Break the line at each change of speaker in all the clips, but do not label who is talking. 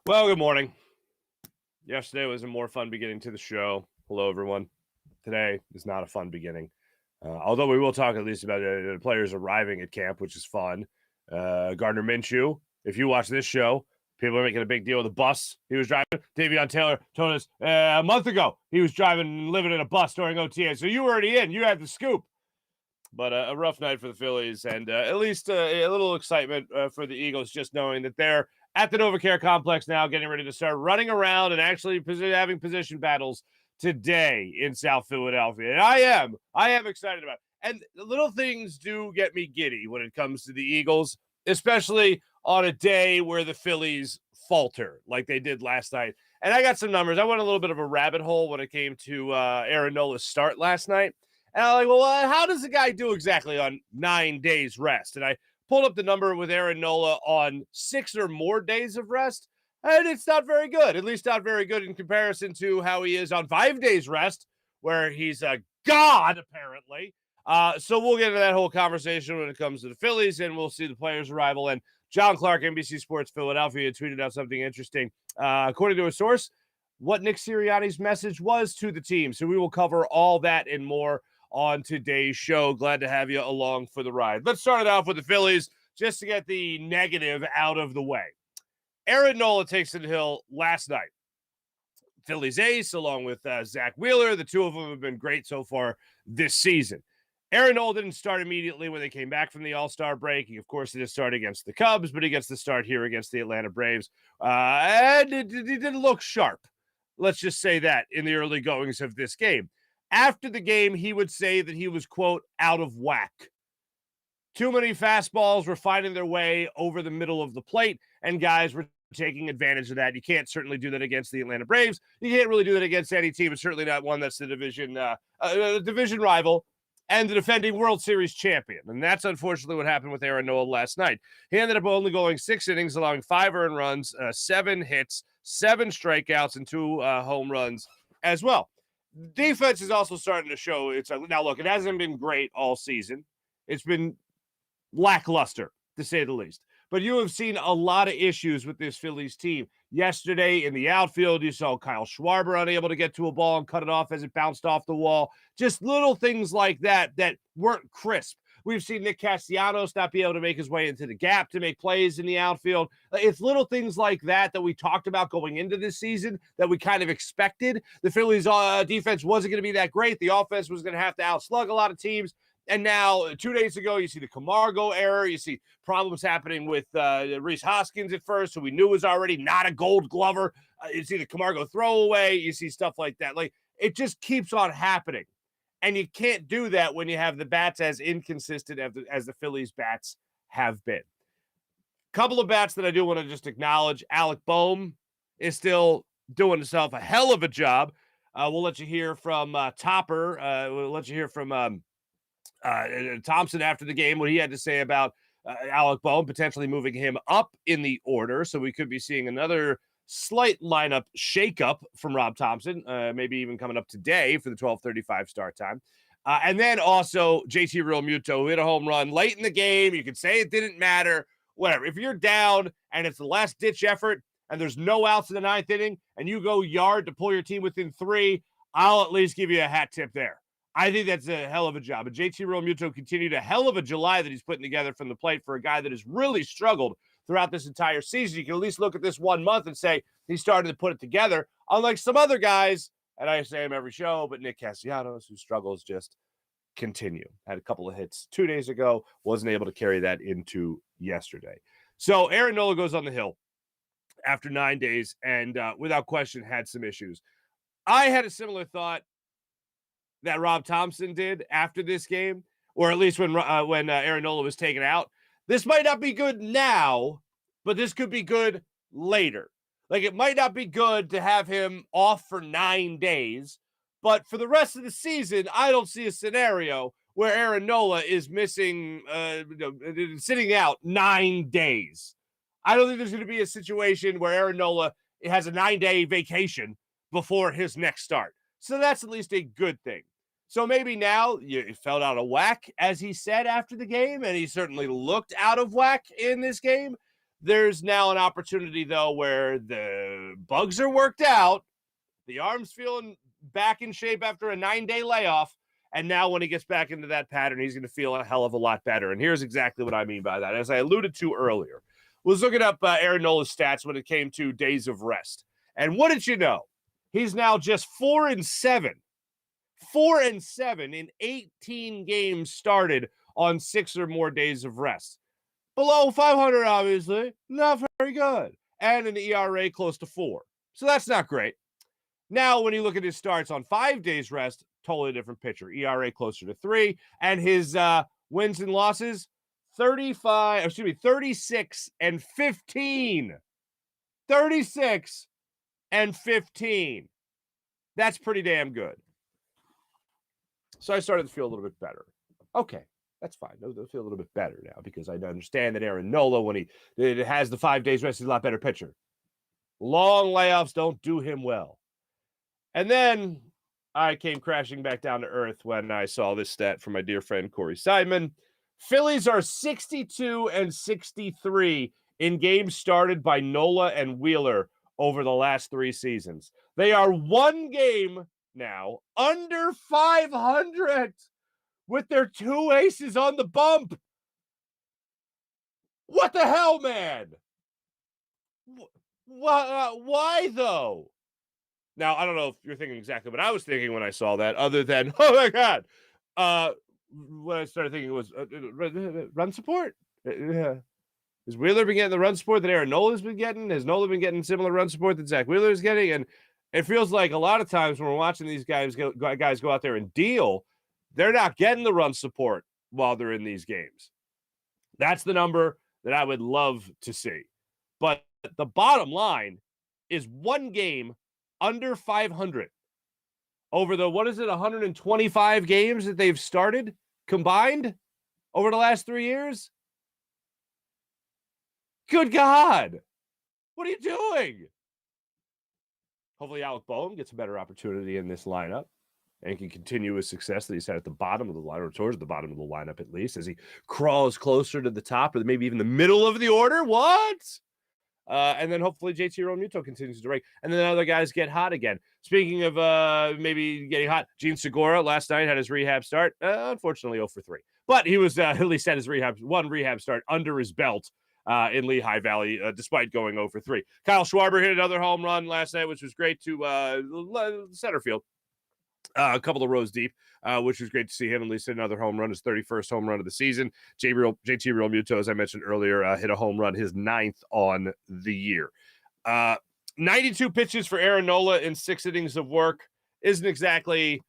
Well, good morning. Yesterday was a more fun beginning to the show. Hello, everyone. Today is not a fun beginning. Although we will talk at least about players arriving at camp, which is fun. Gardner Minshew, if you watch this show, people are making a big deal of the bus he was driving. Davion Taylor told us a month ago he was driving and living in a bus during OTA. So you were already in. You had the scoop. But a rough night for the Phillies, and at least a little excitement for the Eagles, just knowing that they're at the NovaCare complex now, getting ready to start running around and actually having position battles today in South Philadelphia. And I am excited about it. And little things do get me giddy when it comes to the Eagles, especially on a day where the Phillies falter like they did last night. And I got some numbers. I went a little bit of a rabbit hole when it came to Aaron Nola's start last night. And I'm like, well, how does the guy do exactly on 9 days rest? And I pulled up the number with Aaron Nola on 6 or more days of rest, and it's not very good, at least not very good in comparison to how he is on 5 days rest, where he's a god, apparently. So we'll get into that whole conversation when it comes to the Phillies, and we'll see the players' arrival. And John Clark, NBC Sports Philadelphia, tweeted out something interesting. According to a source, what Nick Sirianni's message was to the team. So we will cover all that and more on today's show. Glad to have you along for the ride. Let's start it off with the Phillies just to get the negative out of the way. Aaron Nola takes to the hill last night. Phillies ace along with Zach Wheeler. The two of them have been great so far this season. Aaron Nola didn't start immediately when they came back from the All-Star break. He, of course, didn't start against the Cubs, but he gets the start here against the Atlanta Braves. And he didn't look sharp. Let's just say that in the early goings of this game. After the game, he would say that he was, quote, out of whack. Too many fastballs were finding their way over the middle of the plate, and guys were taking advantage of that. You can't certainly do that against the Atlanta Braves. You can't really do that against any team. It's certainly not one that's the division rival and the defending World Series champion. And that's unfortunately what happened with Aaron Nola last night. He ended up only going 6 innings, allowing 5 earned runs, 7 hits, 7 strikeouts, and 2 home runs as well. Defense is also starting to show it's now look, it hasn't been great all season. It's been lackluster, to say the least. But you have seen a lot of issues with this Phillies team. Yesterday in the outfield, you saw Kyle Schwarber unable to get to a ball and cut it off as it bounced off the wall. Just little things like that weren't crisp. We've seen Nick Castellanos not be able to make his way into the gap to make plays in the outfield. It's little things like that we talked about going into this season that we kind of expected. The Phillies defense wasn't going to be that great. The offense was going to have to outslug a lot of teams. And now, 2 days ago, you see the Camargo error. You see problems happening with Rhys Hoskins at first, who we knew was already not a Gold Glover. You see the Camargo throwaway. You see stuff like that. Like, it just keeps on happening. And you can't do that when you have the bats as inconsistent as the Phillies bats have been. Couple of bats that I do want to just acknowledge. Alec Boehm is still doing himself a hell of a job. We'll let you hear from Topper. We'll let you hear from Thompson after the game, what he had to say about Alec Boehm, potentially moving him up in the order. So we could be seeing another slight lineup shakeup from Rob Thompson, maybe even coming up today for the 12:35 start time. And then also JT Realmuto, who hit a home run late in the game. You could say it didn't matter, whatever. If you're down and it's the last ditch effort and there's no outs in the 9th inning and you go yard to pull your team within 3, I'll at least give you a hat tip there. I think that's a hell of a job. And JT Realmuto continued a hell of a July that he's putting together from the plate for a guy that has really struggled throughout this entire season. You can at least look at this 1 month and say he's starting to put it together, unlike some other guys, and I say him every show, but Nick Castellanos, whose struggles just continue. Had a couple of hits 2 days ago, wasn't able to carry that into yesterday. So Aaron Nola goes on the hill after 9 days and without question had some issues. I had a similar thought that Rob Thompson did after this game, or at least when Aaron Nola was taken out. This might not be good now, but this could be good later. Like, it might not be good to have him off for 9 days, but for the rest of the season, I don't see a scenario where Aaron Nola is missing, sitting out 9 days. I don't think there's going to be a situation where Aaron Nola has a 9-day vacation before his next start. So that's at least a good thing. So maybe now you felt out of whack, as he said after the game, and he certainly looked out of whack in this game. There's now an opportunity, though, where the bugs are worked out, the arm's feeling back in shape after a 9-day layoff, and now when he gets back into that pattern, he's going to feel a hell of a lot better. And here's exactly what I mean by that. As I alluded to earlier, was looking up Aaron Nola's stats when it came to days of rest. And what did you know? He's now just 4-7. 4-7 in 18 games started on 6 or more days of rest. Below 500, obviously, not very good. And an ERA close to 4. So that's not great. Now, when you look at his starts on 5 days rest, totally different picture. ERA closer to 3. And his wins and losses, 36 and 15. 36 and 15. That's pretty damn good. So I started to feel a little bit better. Okay, that's fine. I'll feel a little bit better now because I understand that Aaron Nola, when he has the 5 days rest, is a lot better pitcher. Long layoffs don't do him well. And then I came crashing back down to earth when I saw this stat from my dear friend Corey Seidman. Phillies are 62 and 63 in games started by Nola and Wheeler over the last 3 seasons. They are 1 game now under 500 with their 2 aces on the bump. What the hell, man? Why though? Now, I don't know if you're thinking exactly what I was thinking when I saw that, other than, oh my God. What I started thinking was run support. Has Wheeler been getting the run support that Aaron Nola's been getting? Has Nola been getting similar run support that Zach Wheeler is getting? And it feels like a lot of times when we're watching these guys go out there and deal, they're not getting the run support while they're in these games. That's the number that I would love to see. But the bottom line is 1 game under 500 over the, 125 games that they've started combined over the last 3 years? Good God. What are you doing? Hopefully Alec Boehm gets a better opportunity in this lineup and can continue his success that he's had at the bottom of the lineup, or towards the bottom of the lineup at least, as he crawls closer to the top or maybe even the middle of the order. What? And then hopefully JT Realmuto continues to rank. And then other guys get hot again. Speaking of maybe getting hot, Gene Segura last night had his rehab start. Unfortunately, 0 for 3. But he was at least had his one rehab start under his belt in Lehigh Valley, despite going 0 for 3. Kyle Schwarber hit another home run last night, which was great to center field. A couple of rows deep, which was great to see him at least hit another home run, his 31st home run of the season. JT Realmuto, as I mentioned earlier, hit a home run, his 9th on the year. 92 pitches for Aaron Nola in 6 innings of work isn't exactly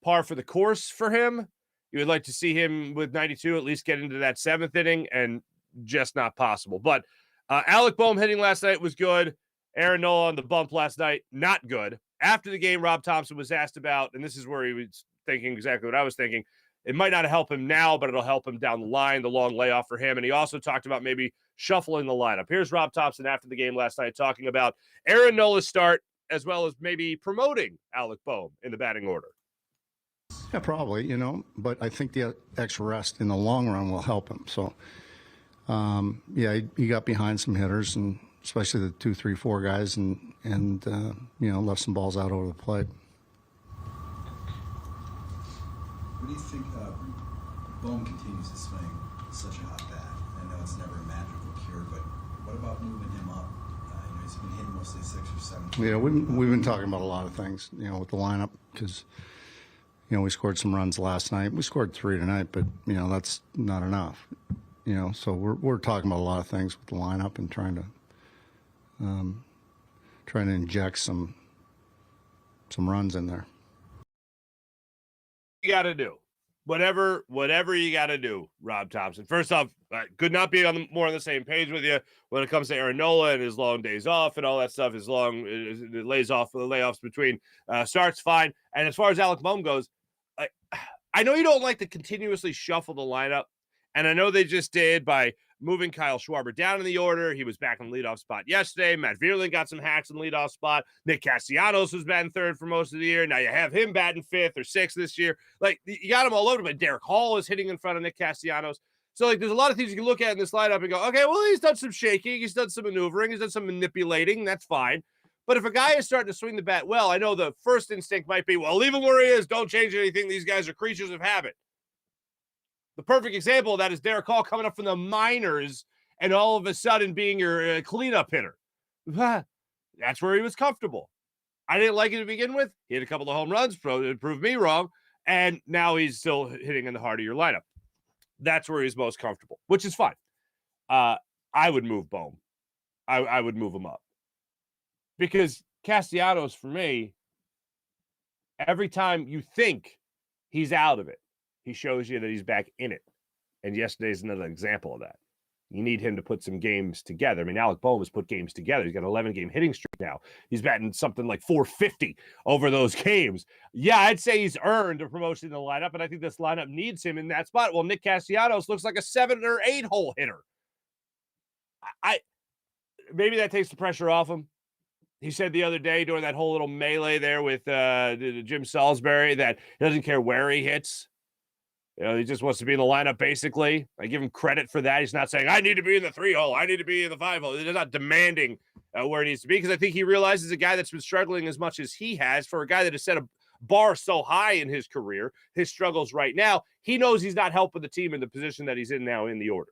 par for the course for him. You would like to see him with 92 at least get into that 7th inning, and just not possible. But Alec Boehm hitting last night was good. Aaron Nola on the bump last night, not good. After the game, Rob Thompson was asked about, and this is where he was thinking exactly what I was thinking, it might not help him now, but it'll help him down the line, the long layoff for him. And he also talked about maybe shuffling the lineup. Here's Rob Thompson after the game last night talking about Aaron Nola's start, as well as maybe promoting Alec Boehm in the batting order.
Yeah, probably, but I think the extra rest in the long run will help him. So, he got behind some hitters, and especially the 2, 3, 4 guys, and left some balls out over the plate.
What do you think Boehm continues to swing such a hot bat? I know it's never a magical cure, but what about moving him up? He's been hitting mostly 6 or 7.
Yeah, we've been talking about a lot of things, with the lineup, because, we scored some runs last night. We scored 3 tonight, but, that's not enough. So we're talking about a lot of things with the lineup and trying to inject some runs in there.
You got to do whatever you got to do, Rob Thompson. First off, could not be more on the same page with you when it comes to Aaron Nola and his long days off and all that stuff. His long layoffs between starts, fine. And as far as Alec Boehm goes, I know you don't like to continuously shuffle the lineup, and I know they just did by moving Kyle Schwarber down in the order. He was back in the leadoff spot yesterday. Matt Vierling got some hacks in the leadoff spot. Nick Castellanos was batting 3rd for most of the year. Now you have him batting 5th or 6th this year. Like, you got him all over, but Derek Hall is hitting in front of Nick Castellanos. So, like, there's a lot of things you can look at in this lineup and go, okay, well, he's done some shaking, he's done some maneuvering, he's done some manipulating, that's fine. But if a guy is starting to swing the bat well, I know the first instinct might be, well, leave him where he is, don't change anything, these guys are creatures of habit. The perfect example of that is Derek Hall coming up from the minors and all of a sudden being your cleanup hitter. That's where he was comfortable. I didn't like it to begin with. He had a couple of home runs, proved me wrong, and now he's still hitting in the heart of your lineup. That's where he's most comfortable, which is fine. I would move Bohm. I would move him up. Because Castellanos, for me, every time you think he's out of it, he shows you that he's back in it. And yesterday's another example of that. You need him to put some games together. I mean, Alec Bohm has put games together. He's got an 11-game hitting streak now. He's batting something like 450 over those games. Yeah, I'd say he's earned a promotion in the lineup, and I think this lineup needs him in that spot. Well, Nick Castellanos looks like a 7 or 8 hole hitter. Maybe that takes the pressure off him. He said the other day during that whole little melee there with Jim Salisbury that he doesn't care where he hits. You know, he just wants to be in the lineup, basically. I give him credit for that. He's not saying, I need to be in the 3 hole. I need to be in the 5 hole. He's not demanding where he needs to be, because I think he realizes a guy that's been struggling as much as he has, for a guy that has set a bar so high in his career, his struggles right now, he knows he's not helping the team in the position that he's in now in the order.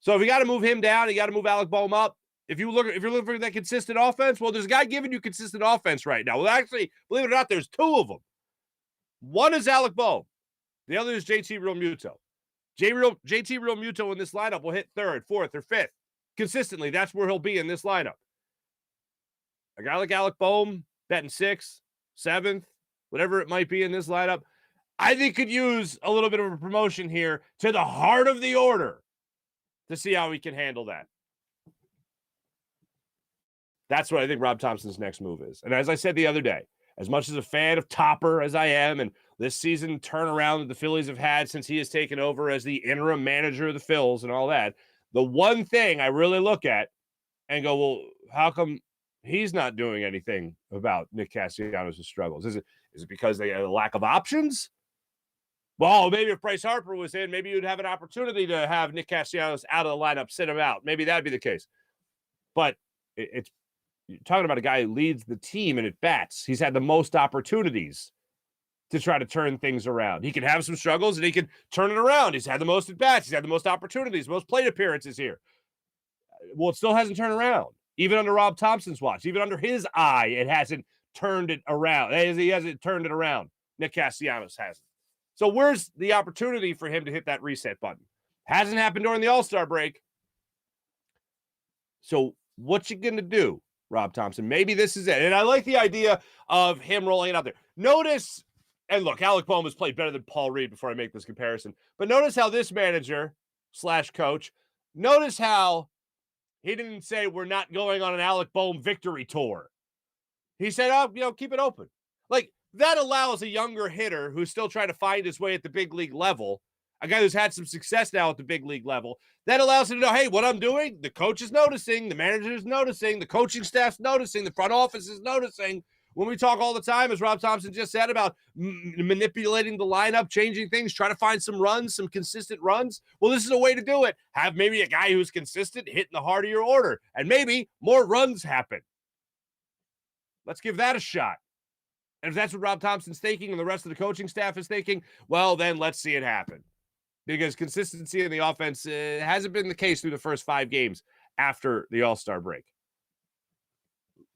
So if you got to move him down, you got to move Alec Bohm up. If you're looking for that consistent offense, well, there's a guy giving you consistent offense right now. Well, actually, believe it or not, there's 2 of them. One is Alec Bohm. The other is JT Realmuto. JT Realmuto in this lineup will hit 3rd, 4th, or 5th. Consistently, that's where he'll be in this lineup. A guy like Alec Bohm, batting 6th, 7th, whatever it might be in this lineup, I think could use a little bit of a promotion here to the heart of the order to see how he can handle that. That's what I think Rob Thompson's next move is. And as I said the other day, as much as a fan of Topper as I am, and this season turnaround that the Phillies have had since he has taken over as the interim manager of the Phils and all that, the one thing I really look at and go, well, how come he's not doing anything about Nick Castellanos' struggles? Is it because they have a lack of options? Well, maybe if Bryce Harper was in, maybe you'd have an opportunity to have Nick Castellanos out of the lineup, sit him out. Maybe that'd be the case. But it's you're talking about a guy who leads the team and at bats. He's had the most opportunities to try to turn things around. He can have some struggles and he can turn it around. He's had the most at bats. He's had the most opportunities, most plate appearances here. Well, it still hasn't turned around. Even under Rob Thompson's watch, even under his eye, it hasn't turned it around. He hasn't turned it around. Nick Castellanos hasn't. So where's the opportunity for him to hit that reset button? Hasn't happened during the All-Star break. So what you going to do, Rob Thompson? Maybe this is it. And I like the idea of him rolling it out there. Notice, and look, Alec Bohm has played better than Paul Reed before I make this comparison, but notice how this manager / coach, notice how he didn't say we're not going on an Alec Bohm victory tour. He said, keep it open. Like, that allows a younger hitter who's still trying to find his way at the big league level, a guy who's had some success now at the big league level, that allows him to know, hey, what I'm doing, the coach is noticing, the manager is noticing, the coaching staff's noticing, the front office is noticing. When we talk all the time, as Rob Thompson just said, about manipulating the lineup, changing things, trying to find some runs, some consistent runs, well, this is a way to do it. Have maybe a guy who's consistent hit in the heart of your order, and maybe more runs happen. Let's give that a shot. And if that's what Rob Thompson's thinking and the rest of the coaching staff is thinking, well, then let's see it happen. Because consistency in the offense hasn't been the case through the first 5 games after the All-Star break.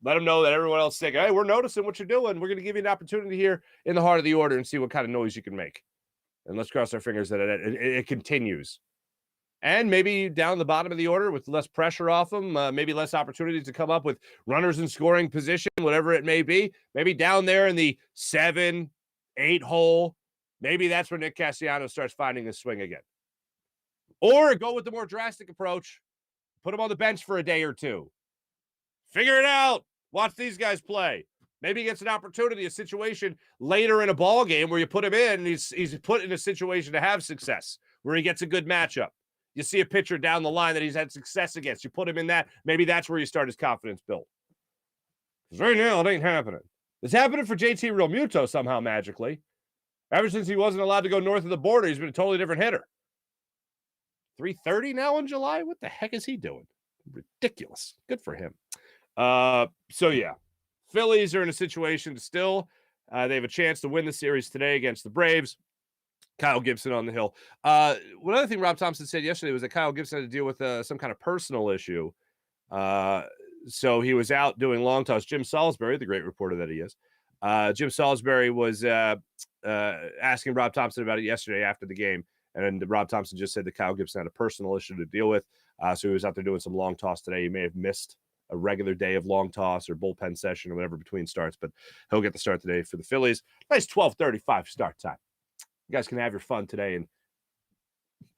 Let them know that everyone else is saying, hey, we're noticing what you're doing. We're going to give you an opportunity here in the heart of the order and see what kind of noise you can make. And let's cross our fingers that it continues. And maybe down the bottom of the order with less pressure off them, maybe less opportunities to come up with runners in scoring position, whatever it may be. Maybe down there in the 7, 8 hole, maybe that's where Nick Castellanos starts finding his swing again. Or go with the more drastic approach. Put him on the bench for a day or 2. Figure it out. Watch these guys play. Maybe he gets an opportunity, a situation later in a ball game where you put him in and he's put in a situation to have success, where he gets a good matchup. You see a pitcher down the line that he's had success against. You put him in that. Maybe that's where you start his confidence build. Because right now, it ain't happening. It's happening for JT Realmuto somehow magically. Ever since he wasn't allowed to go north of the border, he's been a totally different hitter. 3:30 now in July. What the heck is he doing? Ridiculous. Good for him. So yeah, Phillies are in a situation to still. They have a chance to win the series today against the Braves. Kyle Gibson on the hill. One other thing Rob Thompson said yesterday was that Kyle Gibson had to deal with some kind of personal issue. So he was out doing long toss. Jim Salisbury, the great reporter that he is, Jim Salisbury was asking Rob Thompson about it yesterday after the game. And Rob Thompson just said that Kyle Gibson had a personal issue to deal with. So he was out there doing some long toss today. He may have missed a regular day of long toss or bullpen session or whatever between starts, but he'll get the start today for the Phillies. Nice 12:35 start time. You guys can have your fun today and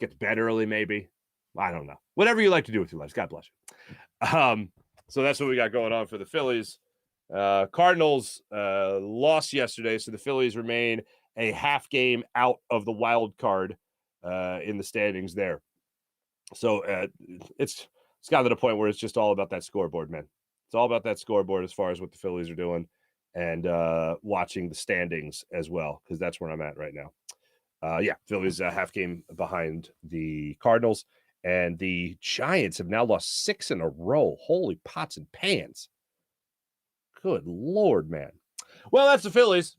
get to bed early, maybe. I don't know. Whatever you like to do with your lives. God bless you. So that's what we got going on for the Phillies. Cardinals lost yesterday, so the Phillies remain a half game out of the wild card in the standings there. So it's gotten to the point where it's just all about that scoreboard, man. It's all about that scoreboard as far as what the Phillies are doing and watching the standings as well, because that's where I'm at right now. Phillies half game behind the Cardinals, and the Giants have now lost 6 in a row. Holy pots and pans. Good Lord, man. Well, that's the Phillies.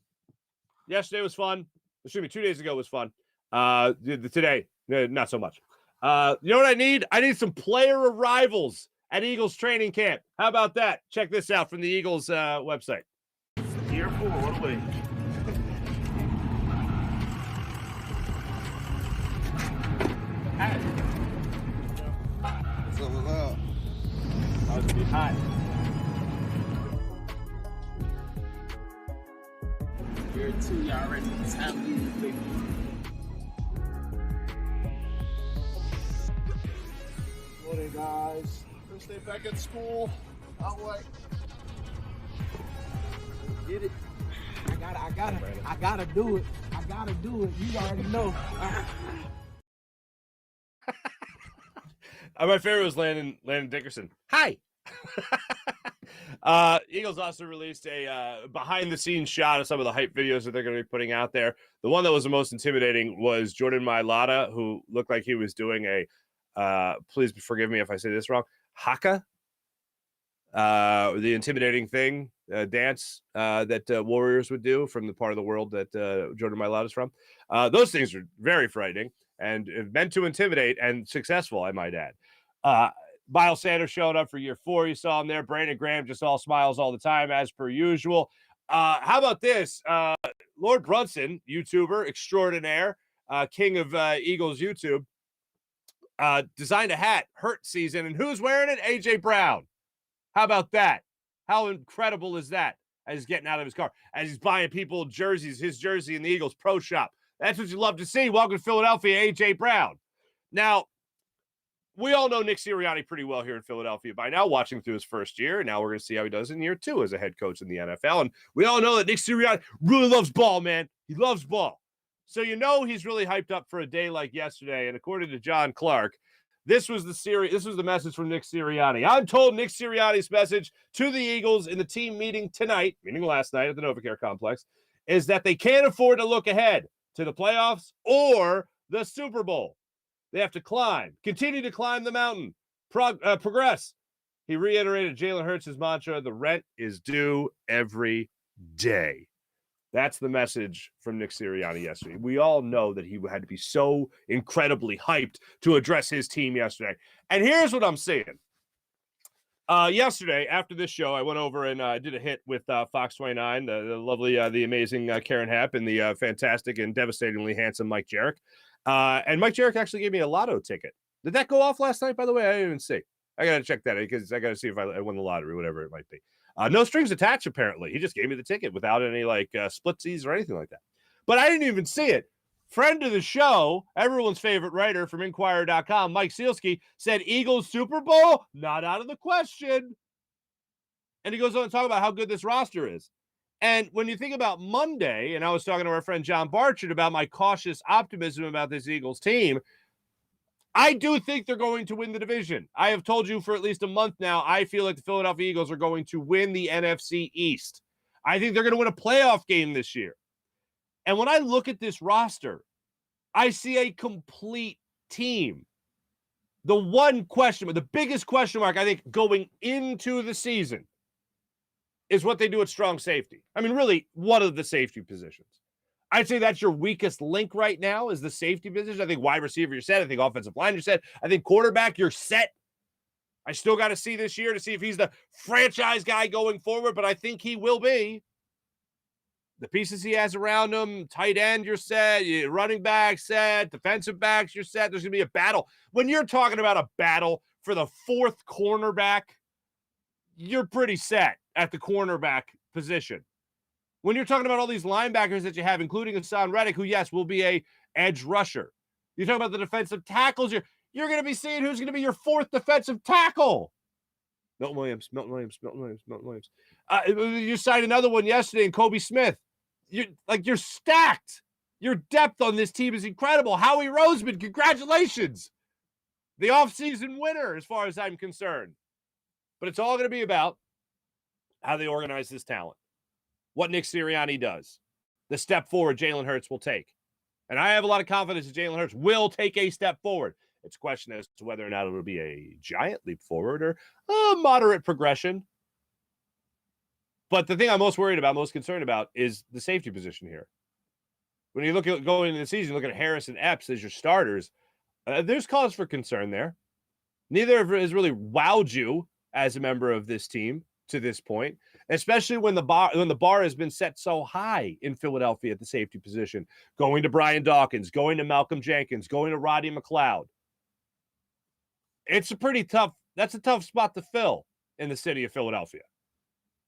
Yesterday was fun. 2 days ago was fun. Today, not so much. You know what I need? I need some player arrivals at Eagles training camp. How about that? Check this out from the Eagles website.
Year 4, what a week.
What's up, what's up?
How's it be hot? Year 2, y'all ready for time to use big.
Morning, guys. First day back at school. Out way.
Get it. I gotta do it. I gotta do it. You already know.
My favorite was Landon Dickerson. Hi. Eagles also released a behind-the-scenes shot of some of the hype videos that they're going to be putting out there. The one that was the most intimidating was Jordan Mailata, who looked like he was doing a, please forgive me if I say this wrong, haka, the intimidating thing, dance that warriors would do from the part of the world that Jordan Mailata is from. Those things are very frightening and meant to intimidate and successful, I might add. Miles Sanders showed up for year 4. You saw him there. Brandon Graham just all smiles all the time, as per usual. How about this? Lord Brunson, YouTuber extraordinaire, king of Eagles YouTube, designed a hat, hurt season, and who's wearing it? AJ Brown. How about that? How incredible is that? As he's getting out of his car, as he's buying people jerseys, his jersey in the Eagles Pro Shop. That's what you love to see. Welcome to Philadelphia, AJ Brown. Now, we all know Nick Sirianni pretty well here in Philadelphia by now, watching through his first year. And now we're going to see how he does in year 2 as a head coach in the NFL. And we all know that Nick Sirianni really loves ball, man. He loves ball. So you know he's really hyped up for a day like yesterday. And according to John Clark, this was the message from Nick Sirianni. I'm told Nick Sirianni's message to the Eagles in the team meeting tonight, meaning last night at the NovaCare Complex, is that they can't afford to look ahead to the playoffs or the Super Bowl. They have to continue to climb the mountain, progress. He reiterated Jalen Hurts' mantra, the rent is due every day. That's the message from Nick Sirianni yesterday. We all know that he had to be so incredibly hyped to address his team yesterday. And here's what I'm saying. Yesterday, after this show, I went over and did a hit with Fox 29, the lovely, the amazing Karen Happ, and the fantastic and devastatingly handsome Mike Jarek. And Mike Jarek actually gave me a lotto ticket. Did that go off last night, by the way? I didn't even see. I got to check that because I got to see if I won the lottery, whatever it might be. No strings attached, apparently. He just gave me the ticket without any splitsies or anything like that. But I didn't even see it. Friend of the show, everyone's favorite writer from Inquirer.com, Mike Sealski, said Eagles Super Bowl, not out of the question. And he goes on to talk about how good this roster is. And when you think about Monday, and I was talking to our friend John Barchard about my cautious optimism about this Eagles team, I do think they're going to win the division. I have told you for at least a month now, I feel like the Philadelphia Eagles are going to win the NFC East. I think they're going to win a playoff game this year. And when I look at this roster, I see a complete team. The one question, the biggest question mark, I think, going into the season is what they do at strong safety. I mean, really, one of the safety positions. I'd say that's your weakest link right now is the safety position. I think wide receiver, you're set. I think offensive line, you're set. I think quarterback, you're set. I still got to see this year to see if he's the franchise guy going forward, but I think he will be. The pieces he has around him, tight end, you're set. Running back, set. Defensive backs, you're set. There's going to be a battle. When you're talking about a battle for the fourth cornerback, you're pretty set at the cornerback position. When you're talking about all these linebackers that you have, including Hassan Reddick, who, yes, will be a edge rusher. You're talking about the defensive tackles. You're going to be seeing who's going to be your fourth defensive tackle. Milton Williams. You signed another one yesterday in Kobe Smith. You're stacked. Your depth on this team is incredible. Howie Roseman, congratulations. The offseason winner, as far as I'm concerned. But it's all going to be about how they organize this talent. What Nick Sirianni does, the step forward Jalen Hurts will take. And I have a lot of confidence that Jalen Hurts will take a step forward. It's a question as to whether or not it'll be a giant leap forward or a moderate progression. But the thing I'm most worried about, most concerned about, is the safety position here. When you look at going into the season, look at Harris and Epps as your starters, there's cause for concern there. Neither has really wowed you as a member of this team to this point, especially when the bar has been set so high in Philadelphia at the safety position, going to Brian Dawkins, going to Malcolm Jenkins, going to Roddy McLeod. That's a tough spot to fill in the city of Philadelphia.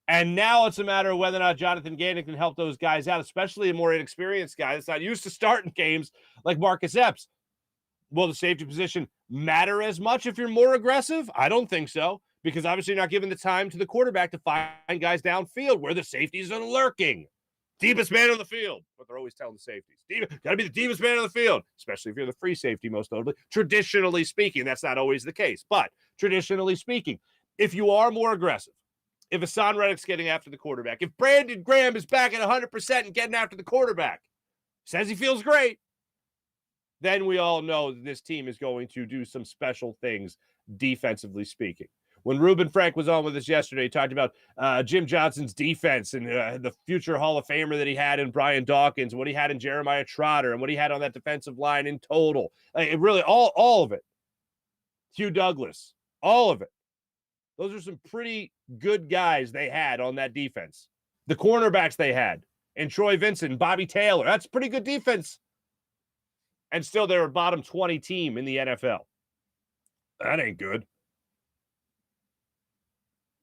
And now it's a matter of whether or not Jonathan Gannon can help those guys out, especially a more inexperienced guy that's not used to starting games like Marcus Epps. Will the safety position matter as much if you're more aggressive? I don't think so. Because obviously you're not giving the time to the quarterback to find guys downfield where the safeties are lurking. Deepest man on the field. But they're always telling the safeties. Got to be the deepest man on the field, especially if you're the free safety, most notably. Traditionally speaking, that's not always the case. But traditionally speaking, if you are more aggressive, if Hassan Reddick's getting after the quarterback, if Brandon Graham is back at 100% and getting after the quarterback, says he feels great, then we all know that this team is going to do some special things defensively speaking. When Reuben Frank was on with us yesterday, he talked about Jim Johnson's defense and the future Hall of Famer that he had in Brian Dawkins, what he had in Jeremiah Trotter, and what he had on that defensive line in total. It really, all of it. Hugh Douglas, all of it. Those are some pretty good guys they had on that defense. The cornerbacks they had, and Troy Vincent, and Bobby Taylor. That's pretty good defense. And still they're a bottom 20 team in the NFL. That ain't good.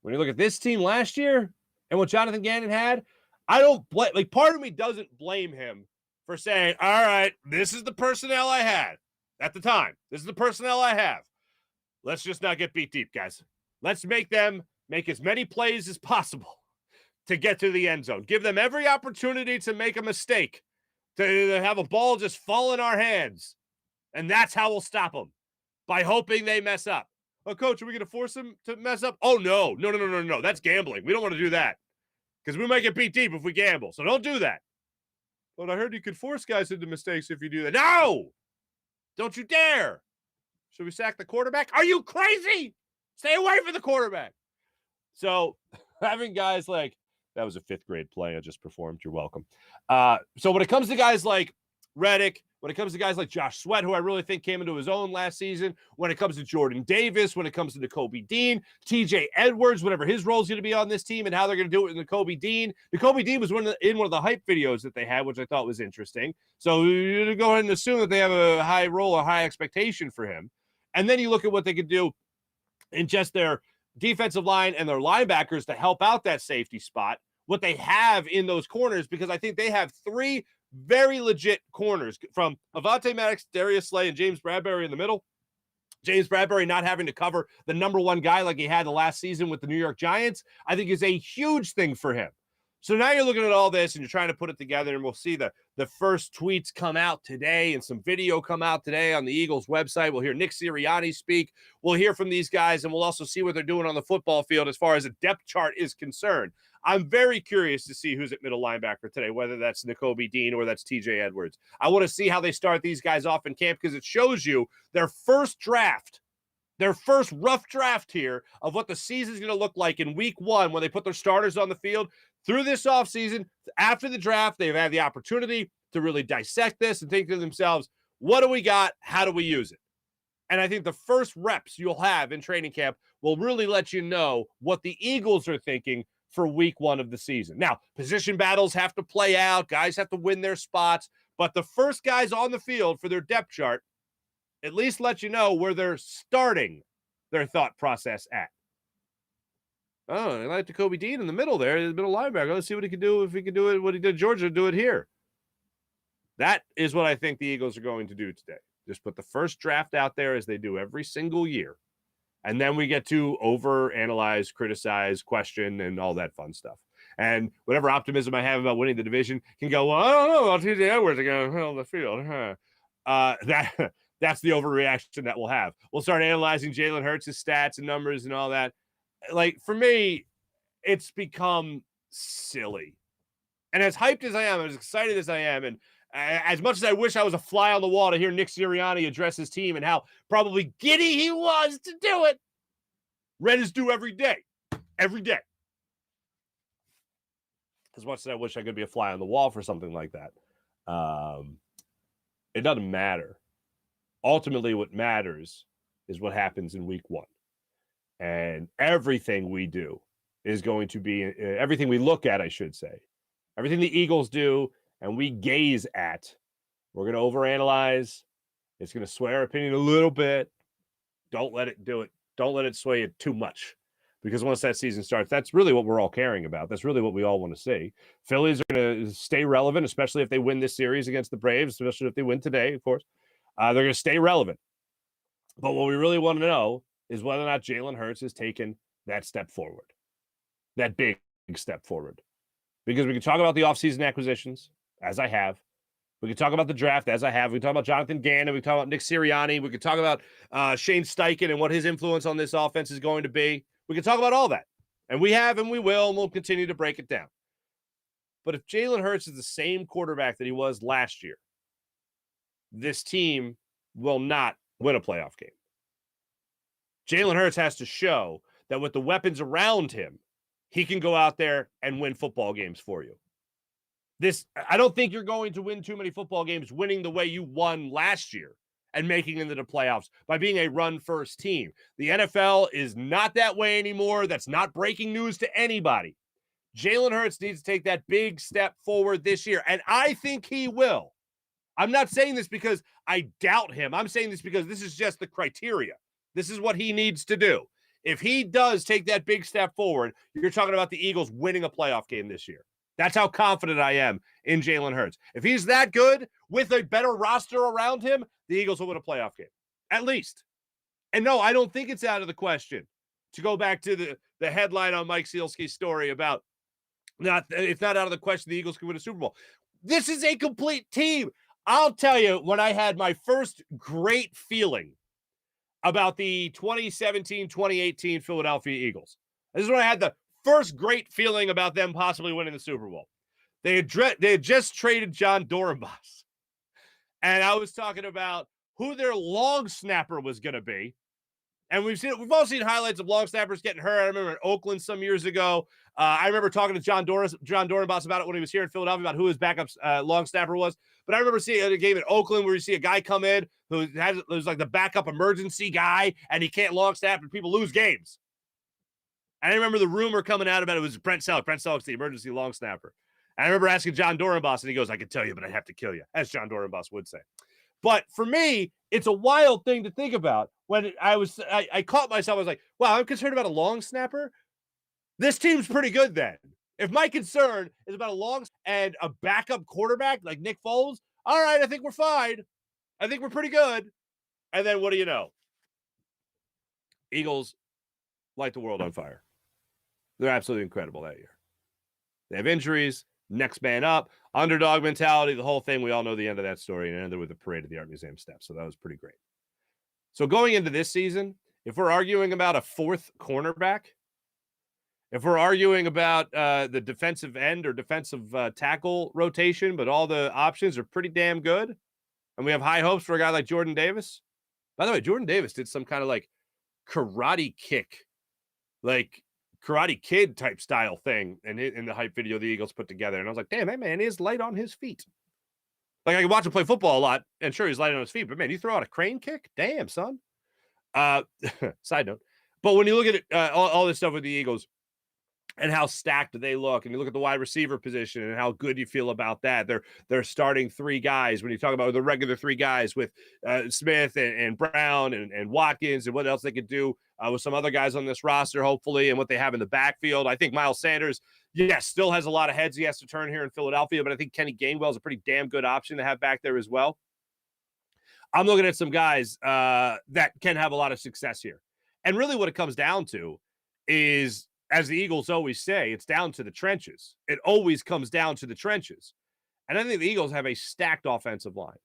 When you look at this team last year and what Jonathan Gannon had, I don't blame, part of me doesn't blame him for saying, all right, this is the personnel I had at the time. This is the personnel I have. Let's just not get beat deep, guys. Let's make them make as many plays as possible to get to the end zone. Give them every opportunity to make a mistake, to have a ball just fall in our hands. And that's how we'll stop them, by hoping they mess up. Oh, coach, are we going to force him to mess up? Oh, no. That's gambling. We don't want to do that because we might get beat deep if we gamble. So don't do that. But I heard you could force guys into mistakes if you do that. No! Don't you dare. Should we sack the quarterback? Are you crazy? Stay away from the quarterback. So having guys like, that was a 5th grade play I just performed. You're welcome. So when it comes to guys like Reddick, when it comes to guys like Josh Sweat, who I really think came into his own last season, when it comes to Jordan Davis, when it comes to Nakobe Dean, TJ Edwards, whatever his role is going to be on this team and how they're going to do it with Nakobe Dean. Nakobe Dean was in one of the hype videos that they had, which I thought was interesting. So you go ahead and assume that they have a high role, a high expectation for him. And then you look at what they could do in just their defensive line and their linebackers to help out that safety spot, what they have in those corners, because I think they have 3 very legit corners from Avonte Maddox, Darius Slay, and James Bradbury in the middle. James Bradbury not having to cover the number 1 guy like he had the last season with the New York Giants, I think is a huge thing for him. So now you're looking at all this and you're trying to put it together, and we'll see the first tweets come out today and some video come out today on the Eagles website. We'll hear Nick Sirianni speak. We'll hear from these guys, and we'll also see what they're doing on the football field as far as a depth chart is concerned. I'm very curious to see who's at middle linebacker today, whether that's Nakobe Dean or that's TJ Edwards. I want to see how they start these guys off in camp because it shows you their first draft their first rough draft here of what the season's going to look like in week 1 when they put their starters on the field. Through this offseason, after the draft, they've had the opportunity to really dissect this and think to themselves, what do we got? How do we use it? And I think the first reps you'll have in training camp will really let you know what the Eagles are thinking for week 1 of the season. Now, position battles have to play out. Guys have to win their spots. But the first guys on the field for their depth chart at least let you know where they're starting their thought process at. Oh, I like Jacoby Dean in the middle there, the middle linebacker. Let's see what he can do. If he can do it, what he did at Georgia, do it here. That is what I think the Eagles are going to do today. Just put the first draft out there as they do every single year. And then we get to overanalyze, criticize, question, and all that fun stuff. And whatever optimism I have about winning the division can go, well, I don't know about T.J. Edwards again on the field. That's the overreaction that we'll have. We'll start analyzing Jalen Hurts' stats and numbers and all that. Like, for me, it's become silly. And as hyped as I am, as excited as I am, and as much as I wish I was a fly on the wall to hear Nick Sirianni address his team and how probably giddy he was to do it, red is due every day. Every day. As much as I wish I could be a fly on the wall for something like that. It doesn't matter. Ultimately, what matters is what happens in week 1. And everything we do is going to be, everything we look at, I should say, everything the Eagles do and we gaze at, we're going to overanalyze. It's going to sway our opinion a little bit. Don't let it do it. Don't let it sway it too much. Because once that season starts, that's really what we're all caring about. That's really what we all want to see. Phillies are going to stay relevant, especially if they win this series against the Braves, especially if they win today, of course. They're going to stay relevant. But what we really want to know is whether or not Jalen Hurts has taken that step forward, that big step forward. Because we can talk about the offseason acquisitions, as I have. We can talk about the draft, as I have. We can talk about Jonathan Gannon. We can talk about Nick Sirianni. We can talk about Shane Steichen and what his influence on this offense is going to be. We can talk about all that. And we have, and we will, and we'll continue to break it down. But if Jalen Hurts is the same quarterback that he was last year, this team will not win a playoff game. Jalen Hurts has to show that with the weapons around him, he can go out there and win football games for you. I don't think you're going to win too many football games winning the way you won last year and making it into the playoffs by being a run-first team. The NFL is not that way anymore. That's not breaking news to anybody. Jalen Hurts needs to take that big step forward this year, and I think he will. I'm not saying this because I doubt him. I'm saying this because this is just the criteria. This is what he needs to do. If he does take that big step forward, you're talking about the Eagles winning a playoff game this year. That's how confident I am in Jalen Hurts. If he's that good with a better roster around him, the Eagles will win a playoff game, at least. And no, I don't think it's out of the question. To go back to the headline on Mike Sealski's story about it's not out of the question the Eagles can win a Super Bowl. This is a complete team. I'll tell you, when I had my first great feeling about the 2017-2018 Philadelphia Eagles, this is when I had the first great feeling about them possibly winning the Super Bowl. They had just traded John Dorenbos. And I was talking about who their long snapper was going to be. And we've all seen highlights of long snappers getting hurt. I remember in Oakland some years ago. I remember talking to John Dorenbos about it when he was here in Philadelphia about who his backup long snapper was. But I remember seeing a game in Oakland where you see a guy come in who was like the backup emergency guy, and he can't long snap, and people lose games. And I remember the rumor coming out about it was Brent Selleck. Brent Selleck's the emergency long snapper. And I remember asking John Dorenbos, and he goes, I can tell you, but I'd have to kill you, as John Dorenbos would say. But for me, it's a wild thing to think about. When I caught myself, I was like, wow, I'm concerned about a long snapper? This team's pretty good then. If my concern is about a long and a backup quarterback like Nick Foles, all right, I think we're fine. I think we're pretty good. And then what do you know? Eagles light the world on fire. They're absolutely incredible that year. They have injuries, next man up, underdog mentality, the whole thing. We all know the end of that story, and it ended with the parade at the Art Museum steps. So that was pretty great. So going into this season, if we're arguing about a fourth cornerback, if we're arguing about the defensive end or defensive tackle rotation, but all the options are pretty damn good, and we have high hopes for a guy like Jordan Davis. By the way, Jordan Davis did some kind of like karate kick, like Karate Kid type style thing in the hype video the Eagles put together. And I was like, damn, that man is light on his feet. Like, I can watch him play football a lot, and sure, he's light on his feet, but man, you throw out a crane kick? Damn, son. Side note. But when you look at it, all this stuff with the Eagles and how stacked they look, and you look at the wide receiver position and how good you feel about that, they're starting three guys. When you talk about the regular three guys with Smith and Brown and Watkins and what else they could do with some other guys on this roster, hopefully, and what they have in the backfield. I think Miles Sanders, yes, still has a lot of heads he has to turn here in Philadelphia, but I think Kenny Gainwell is a pretty damn good option to have back there as well. I'm looking at some guys that can have a lot of success here. And really what it comes down to is, as the Eagles always say, it's down to the trenches. It always comes down to the trenches. And I think the Eagles have a stacked offensive line.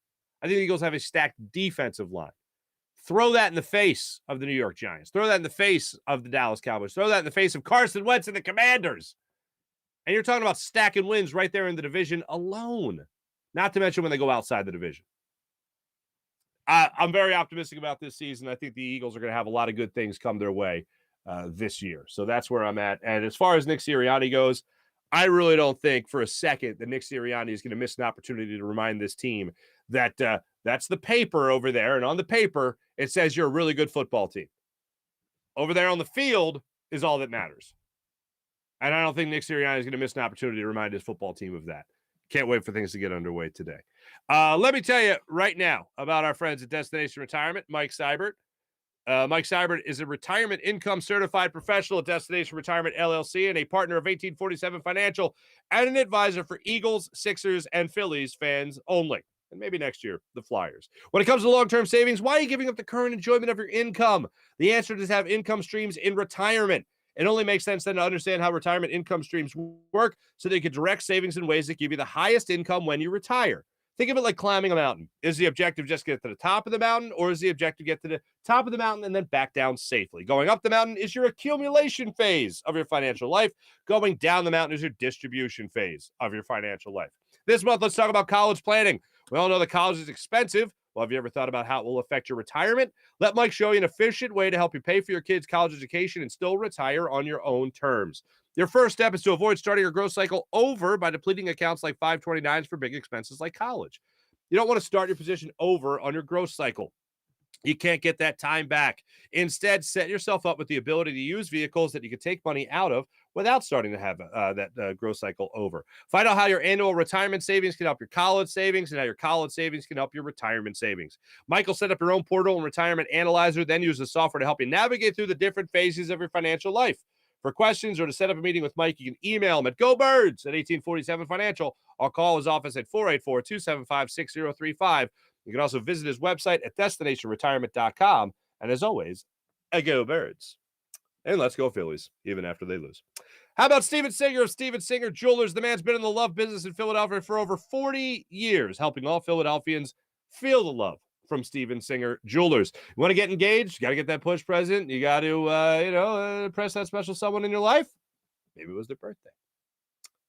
I think the Eagles have a stacked defensive line. Throw that in the face of the New York Giants. Throw that in the face of the Dallas Cowboys. Throw that in the face of Carson Wentz and the Commanders. And you're talking about stacking wins right there in the division alone. Not to mention when they go outside the division. I'm very optimistic about this season. I think the Eagles are going to have a lot of good things come their way this year. So that's where I'm at. And as far as Nick Sirianni goes, I really don't think for a second that Nick Sirianni is going to miss an opportunity to remind this team that that's the paper over there. And on the paper, it says you're a really good football team. Over there on the field is all that matters. And I don't think Nick Sirianni is going to miss an opportunity to remind his football team of that. Can't wait for things to get underway today. Let me tell you right now about our friends at Destination Retirement, Mike Seibert. Mike Seibert is a retirement income certified professional at Destination Retirement LLC and a partner of 1847 Financial and an advisor for Eagles, Sixers, and Phillies fans only. And maybe next year, the Flyers. When it comes to long-term savings, why are you giving up the current enjoyment of your income? The answer is to have income streams in retirement. It only makes sense then to understand how retirement income streams work so that you can direct savings in ways that give you the highest income when you retire. Think of it like climbing a mountain. Is the objective just get to the top of the mountain, or is the objective get to the top of the mountain and then back down safely? Going up the mountain is your accumulation phase of your financial life. Going down the mountain is your distribution phase of your financial life. This month, let's talk about college planning. We all know that college is expensive. Well, have you ever thought about how it will affect your retirement? Let Mike show you an efficient way to help you pay for your kids' college education and still retire on your own terms. Your first step is to avoid starting your growth cycle over by depleting accounts like 529s for big expenses like college. You don't want to start your position over on your growth cycle. You can't get that time back. Instead, set yourself up with the ability to use vehicles that you can take money out of without starting to have that growth cycle over. Find out how your annual retirement savings can help your college savings and how your college savings can help your retirement savings. Michael set up your own portal and retirement analyzer, then use the software to help you navigate through the different phases of your financial life. For questions or to set up a meeting with Mike, you can email him at GoBirds@1847Financial or call his office at 484-275-6035. You can also visit his website at destinationretirement.com. And as always, go Birds. And let's go Phillies, even after they lose. How about Steven Singer of Steven Singer Jewelers? The man's been in the love business in Philadelphia for over 40 years, helping all Philadelphians feel the love from Steven Singer Jewelers. You want to get engaged? You got to get that push present. You got to, impress that special someone in your life. Maybe it was their birthday.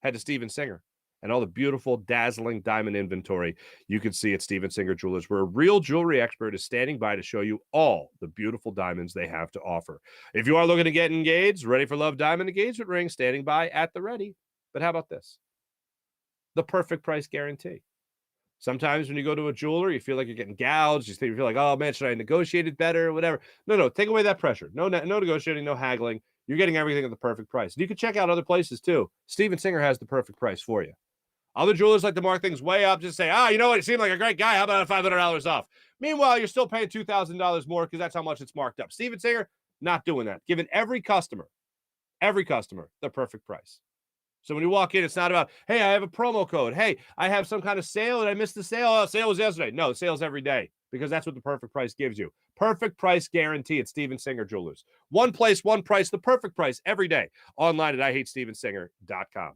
Head to Steven Singer and all the beautiful, dazzling diamond inventory you can see at Steven Singer Jewelers, where a real jewelry expert is standing by to show you all the beautiful diamonds they have to offer. If you are looking to get engaged, ready for love diamond engagement ring, standing by at the ready. But how about this? The perfect price guarantee. Sometimes when you go to a jeweler, you feel like you're getting gouged. You feel like, oh, man, should I negotiate it better or whatever? No, take away that pressure. No negotiating, no haggling. You're getting everything at the perfect price. And you can check out other places, too. Steven Singer has the perfect price for you. Other jewelers like to mark things way up, just say, you know what? You seem like a great guy. How about $500 off? Meanwhile, you're still paying $2,000 more because that's how much it's marked up. Steven Singer, not doing that. Giving every customer, the perfect price. So when you walk in, it's not about, hey, I have a promo code. Hey, I have some kind of sale and I missed the sale. Oh, sale was yesterday. No, sale's every day because that's what the perfect price gives you. Perfect price guarantee at Steven Singer Jewelers. One place, one price, the perfect price every day. Online at IHateStevenSinger.com.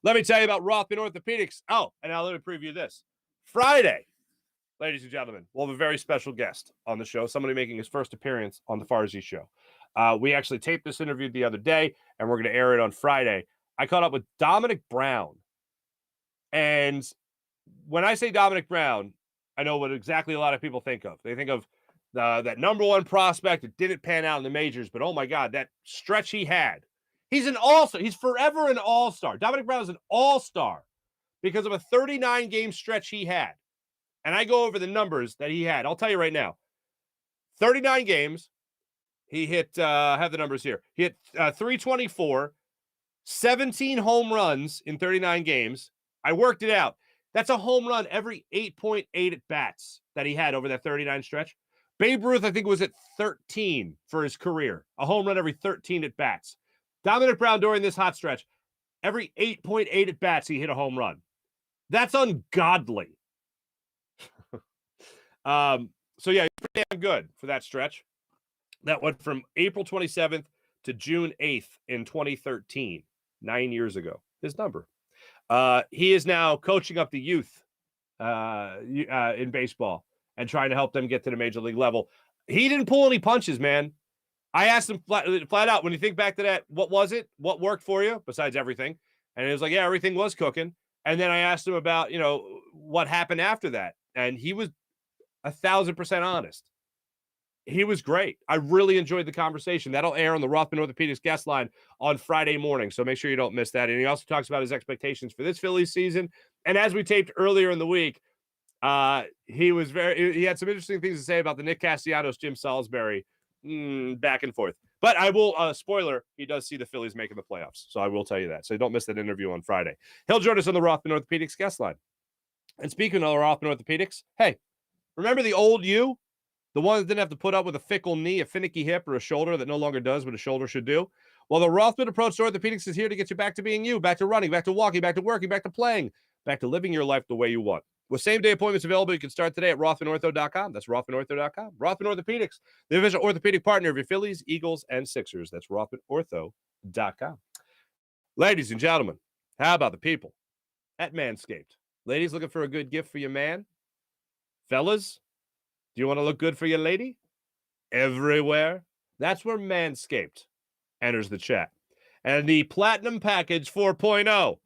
Let me tell you about Rothman Orthopedics. Oh, and now let me preview this. Friday, ladies and gentlemen, we'll have a very special guest on the show, somebody making his first appearance on the Farzy show. We actually taped this interview the other day, and we're going to air it on Friday. I caught up with Dominic Brown. And when I say Dominic Brown, I know what exactly a lot of people think of. They think of that number one prospect that didn't pan out in the majors, but oh my God, that stretch he had. He's an all-star. He's forever an all-star. Dominic Brown is an all-star because of a 39-game stretch he had. And I go over the numbers that he had. I'll tell you right now. 39 games. He hit, I have the numbers here. He hit 324, 17 home runs in 39 games. I worked it out. That's a home run every 8.8 at-bats that he had over that 39 stretch. Babe Ruth, I think, was at 13 for his career. A home run every 13 at-bats. Dominic Brown, during this hot stretch, every 8.8 at-bats, he hit a home run. That's ungodly. So, yeah, he's pretty damn good for that stretch. That went from April 27th to June 8th in 2013, 9 years ago. His number. He is now coaching up the youth in baseball and trying to help them get to the major league level. He didn't pull any punches, man. I asked him flat out, when you think back to that, what was it? What worked for you besides everything? And he was like, yeah, everything was cooking. And then I asked him about, what happened after that. And he was 1,000% honest. He was great. I really enjoyed the conversation. That'll air on the Rothman Orthopedics guest line on Friday morning. So make sure you don't miss that. And he also talks about his expectations for this Phillies season. And as we taped earlier in the week, he had some interesting things to say about the Nick Castellanos, Jim Salisbury back and forth. But I will, spoiler, he does see the Phillies making the playoffs. So I will tell you that. So don't miss that interview on Friday. He'll join us on the Rothman Orthopedics guest line. And speaking of Rothman Orthopedics, hey, remember the old you? The one that didn't have to put up with a fickle knee, a finicky hip, or a shoulder that no longer does what a shoulder should do? Well, the Rothman approach to orthopedics is here to get you back to being you, back to running, back to walking, back to working, back to playing, back to living your life the way you want. With same-day appointments available, you can start today at RothmanOrtho.com. That's RothmanOrtho.com. Rothman Orthopedics, the official orthopedic partner of your Phillies, Eagles, and Sixers. That's RothmanOrtho.com. Ladies and gentlemen, how about the people at Manscaped? Ladies, looking for a good gift for your man? Fellas, do you want to look good for your lady? Everywhere. That's where Manscaped enters the chat. And the Platinum Package 4.0.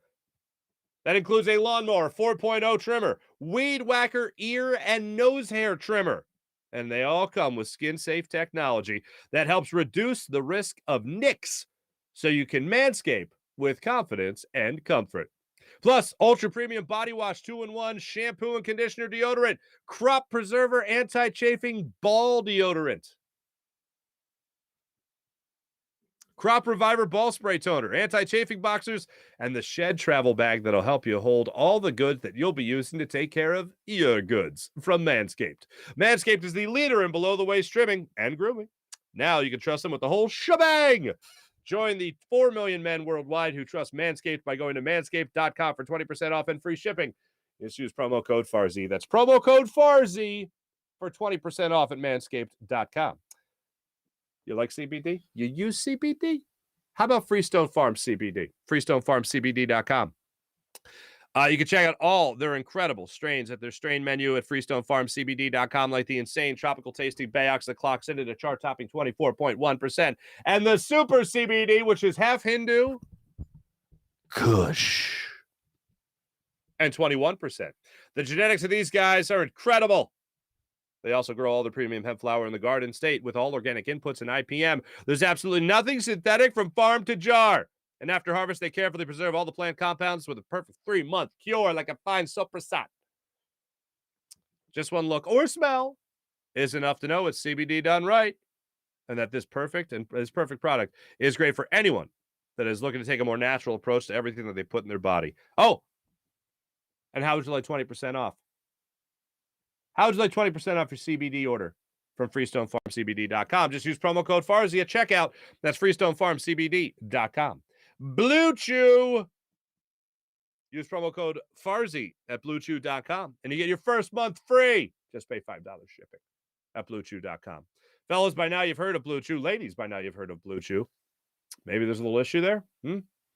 That includes a lawnmower 4.0 trimmer, weed whacker, ear and nose hair trimmer. And they all come with skin-safe technology that helps reduce the risk of nicks so you can manscape with confidence and comfort. Plus, ultra premium body wash 2-in-1, shampoo and conditioner deodorant, crop preserver anti-chafing ball deodorant, crop reviver ball spray toner, anti-chafing boxers, and the shed travel bag that'll help you hold all the goods that you'll be using to take care of your goods from Manscaped. Manscaped is the leader in below-the-waist trimming and grooming. Now you can trust them with the whole shebang. Join the 4 million men worldwide who trust Manscaped by going to manscaped.com for 20% off and free shipping. Just use promo code Farzy. That's promo code Farzy for 20% off at manscaped.com. You like CBD? You use CBD? How about Freestone Farm CBD? FreestoneFarmCBD.com. You can check out all their incredible strains at their strain menu at FreestoneFarmCBD.com, like the insane tropical tasting Bayox that clocks in at a chart-topping 24.1%, and the Super CBD, which is half Hindu, Kush, and 21%. The genetics of these guys are incredible. They also grow all the premium hemp flower in the Garden State with all organic inputs and IPM. There's absolutely nothing synthetic from farm to jar. And after harvest, they carefully preserve all the plant compounds with a perfect 3-month cure like a fine soprasat. Just one look or smell is enough to know it's CBD done right, and that this perfect product is great for anyone that is looking to take a more natural approach to everything that they put in their body. Oh, and how would you like 20% off? How would you like 20% off your CBD order from FreestoneFarmCBD.com? Just use promo code Farzy at checkout. That's FreestoneFarmCBD.com. Blue Chew. Use promo code Farzy at BlueChew.com, and you get your first month free. Just pay $5 shipping at BlueChew.com. Fellas, by now you've heard of Blue Chew. Ladies, by now you've heard of Blue Chew. Maybe there's a little issue there.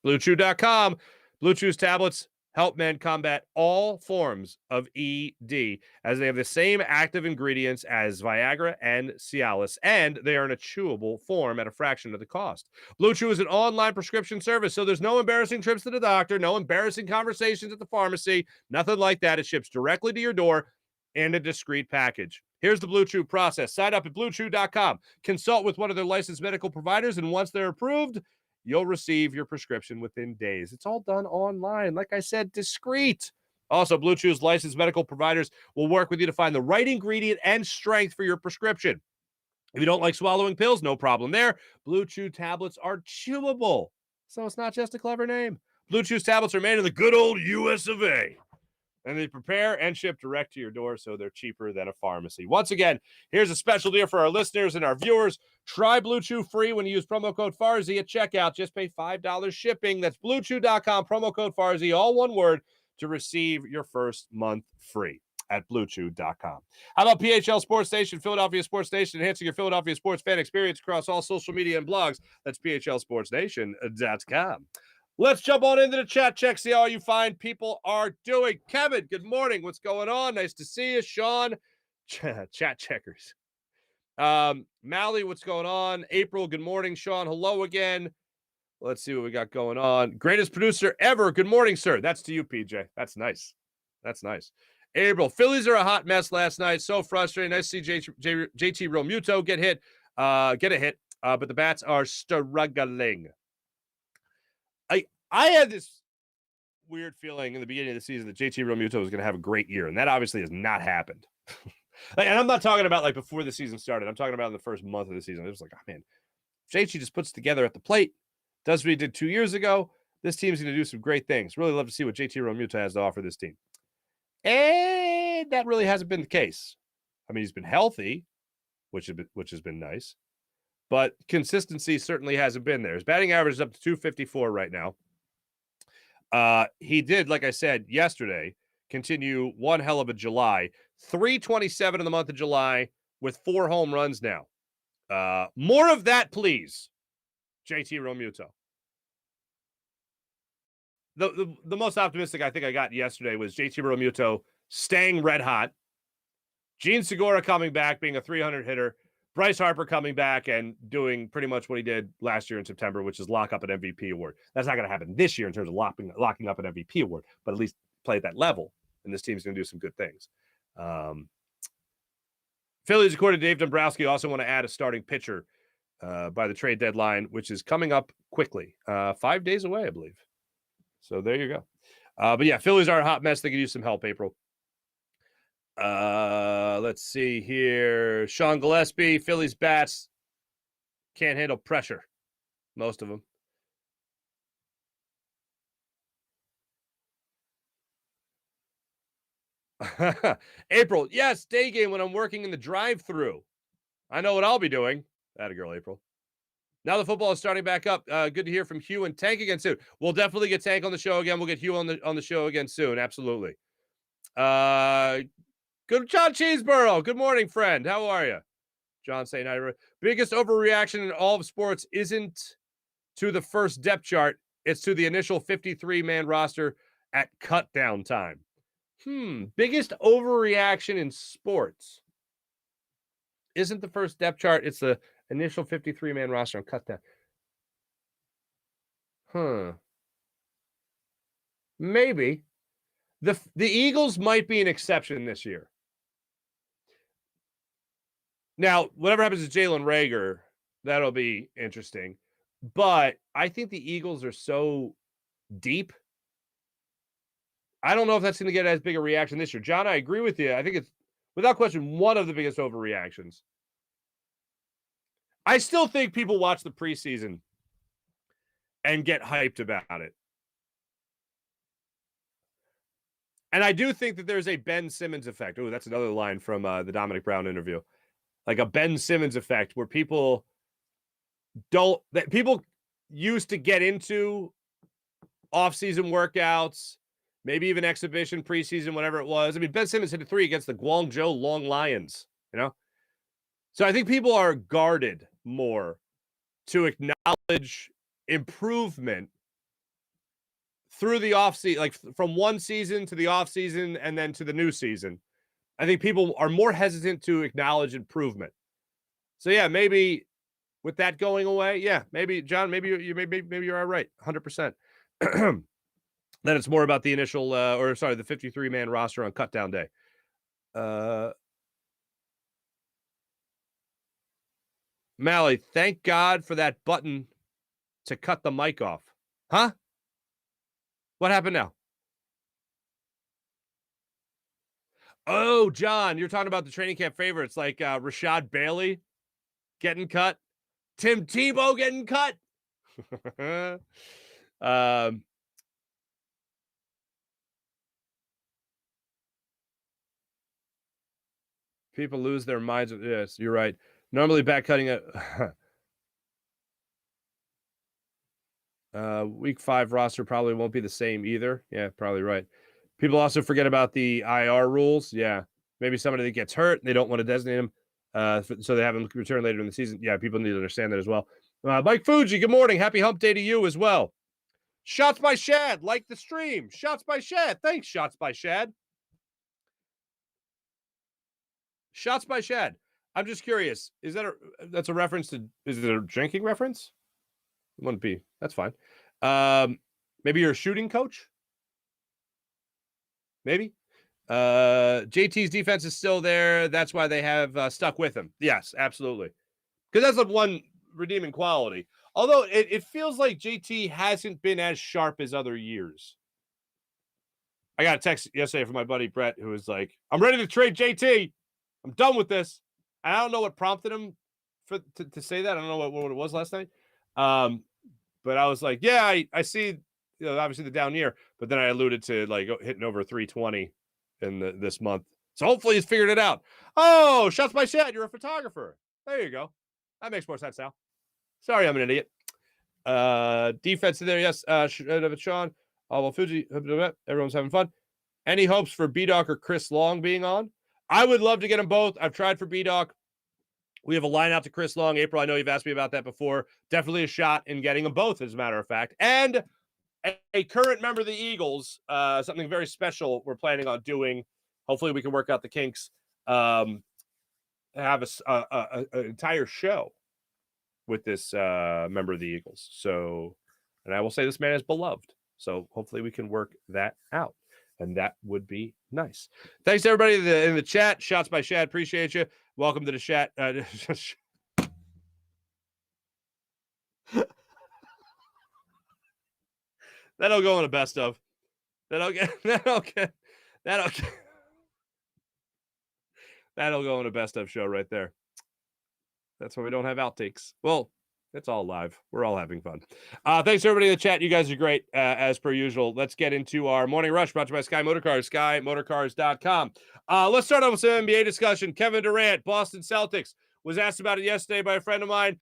BlueChew.com. Blue Chew's tablets help men combat all forms of ED, as they have the same active ingredients as Viagra and Cialis, and they are in a chewable form at a fraction of the cost. Blue Chew is an online prescription service, so there's no embarrassing trips to the doctor, no embarrassing conversations at the pharmacy, nothing like that. It ships directly to your door in a discreet package. Here's the Blue Chew process. Sign up at BlueChew.com. Consult with one of their licensed medical providers, and once they're approved, you'll receive your prescription within days. It's all done online. Like I said, discreet. Also, Blue Chew's licensed medical providers will work with you to find the right ingredient and strength for your prescription. If you don't like swallowing pills, no problem there. Blue Chew tablets are chewable, so it's not just a clever name. Blue Chew's tablets are made in the good old US of A. And they prepare and ship direct to your door, so they're cheaper than a pharmacy. Once again, here's a special deal for our listeners and our viewers. Try Blue Chew free when you use promo code Farzy at checkout. Just pay $5 shipping. That's BlueChew.com, promo code Farzy, all one word, to receive your first month free at BlueChew.com. How about PHL Sports Station, Philadelphia Sports Station, enhancing your Philadelphia sports fan experience across all social media and blogs? That's PHLSportsNation.com. Let's jump on into the chat check, see how you find people are doing. Kevin, good morning. What's going on? Nice to see you. Sean, chat checkers. Mally, what's going on? April, good morning. Sean, hello again. Let's see what we got going on. Greatest producer ever. Good morning, sir. That's to you, PJ. That's nice. That's nice. April, Phillies are a hot mess last night. So frustrating. Nice to see JT Realmuto get a hit, but the bats are struggling. I had this weird feeling in the beginning of the season that JT Realmuto was going to have a great year, and that obviously has not happened. And I'm not talking about like before the season started. I'm talking about in the first month of the season. It was like, oh man, JT just puts together at the plate, does what he did 2 years ago. This team's going to do some great things. Really love to see what JT Realmuto has to offer this team. And that really hasn't been the case. I mean, he's been healthy, which has been nice, but consistency certainly hasn't been there. His batting average is up to 254 right now. He did, like I said yesterday, continue one hell of a July. 327 in the month of July with 4 home runs now. More of that, please, JT Realmuto. The most optimistic I think I got yesterday was JT Realmuto staying red hot. Gene Segura coming back, being a 300 hitter. Bryce Harper coming back and doing pretty much what he did last year in September, which is lock up an MVP award. That's not going to happen this year in terms of locking up an MVP award, but at least play at that level, and this team's going to do some good things. Phillies, according to Dave Dombrowski, also want to add a starting pitcher by the trade deadline, which is coming up quickly. 5 days away, I believe. So there you go. But yeah, Phillies are a hot mess. They could use some help, April. Let's see here. Sean Gillespie, Phillies bats can't handle pressure. Most of them. April, yes, day game when I'm working in the drive-thru. I know what I'll be doing. Atta girl, April. Now the football is starting back up. Good to hear from Hugh and Tank again soon. We'll definitely get Tank on the show again. We'll get Hugh on the show again soon. Absolutely. Good John Cheeseborough. Good morning, friend. How are you? John saying hi. Biggest overreaction in all of sports isn't to the first depth chart. It's to the initial 53-man roster at cut down time. Biggest overreaction in sports isn't the first depth chart. It's the initial 53-man roster on cut down. Maybe. The Eagles might be an exception this year. Now, whatever happens to Jalen Reagor, that'll be interesting. But I think the Eagles are so deep. I don't know if that's going to get as big a reaction this year. John, I agree with you. I think it's, without question, one of the biggest overreactions. I still think people watch the preseason and get hyped about it. And I do think that there's a Ben Simmons effect. Oh, that's another line from the Dominic Brown interview. Like a Ben Simmons effect where people used to get into off-season workouts, maybe even exhibition, preseason, whatever it was. I mean, Ben Simmons hit a 3 against the Guangzhou Long Lions, you know? So I think people are guarded more to acknowledge improvement through the offseason, like from one season to the offseason and then to the new season. I think people are more hesitant to acknowledge improvement. So yeah, maybe with that going away, yeah, maybe John, maybe you're all right, 100%. Then it's more about the initial, the 53-man roster on cutdown day. Mally, thank God for that button to cut the mic off. Huh? What happened now? Oh, John, you're talking about the training camp favorites like Rashad Bailey getting cut, Tim Tebow getting cut. People lose their minds. Yes, you're right. Normally back cutting it. Week 5 roster probably won't be the same either. Yeah, probably right. People also forget about the IR rules. Yeah, maybe somebody that gets hurt, they don't want to designate him, so they have him return later in the season. Yeah, people need to understand that as well. Mike Fuji, good morning. Happy hump day to you as well. Shots by Shad, like the stream. Shots by Shad. Thanks, Shots by Shad. Shots by Shad. I'm just curious. Is that's a reference to? Is it a drinking reference? It wouldn't be. That's fine. Maybe you're a shooting coach. Maybe. JT's defense is still there. That's why they have stuck with him. Yes, absolutely. Because that's the one redeeming quality. Although it feels like JT hasn't been as sharp as other years. I got a text yesterday from my buddy Brett, who was like, "I'm ready to trade JT. I'm done with this." And I don't know what prompted him to say that. I don't know what it was last night. But I was like, yeah, I see, obviously the down year, but then I alluded to like hitting over 320 in this month. So hopefully he's figured it out. Oh, Shots by Shad, you're a photographer. There you go. That makes more sense now. Sorry, I'm an idiot. Defense in there, yes. Sean, Fuji, everyone's having fun. Any hopes for B-Doc or Chris Long being on? I would love to get them both. I've tried for B-Doc. We have a line out to Chris Long. April, I know you've asked me about that before. Definitely a shot in getting them both, as a matter of fact. And a current member of the Eagles, something very special we're planning on doing. Hopefully we can work out the kinks. Have an entire show with this member of the Eagles. So, and I will say this man is beloved. So hopefully we can work that out. And that would be nice. Thanks to everybody in the chat. Shots by Shad. Appreciate you. Welcome to the chat. That'll go in a best of. That'll go in a best of show right there. That's why we don't have outtakes. Well, it's all live. We're all having fun. Thanks to everybody in the chat. You guys are great, as per usual. Let's get into our morning rush brought to you by Sky Motorcars, SkyMotorcars.com. Let's start off with some NBA discussion. Kevin Durant, Boston Celtics, was asked about it yesterday by a friend of mine.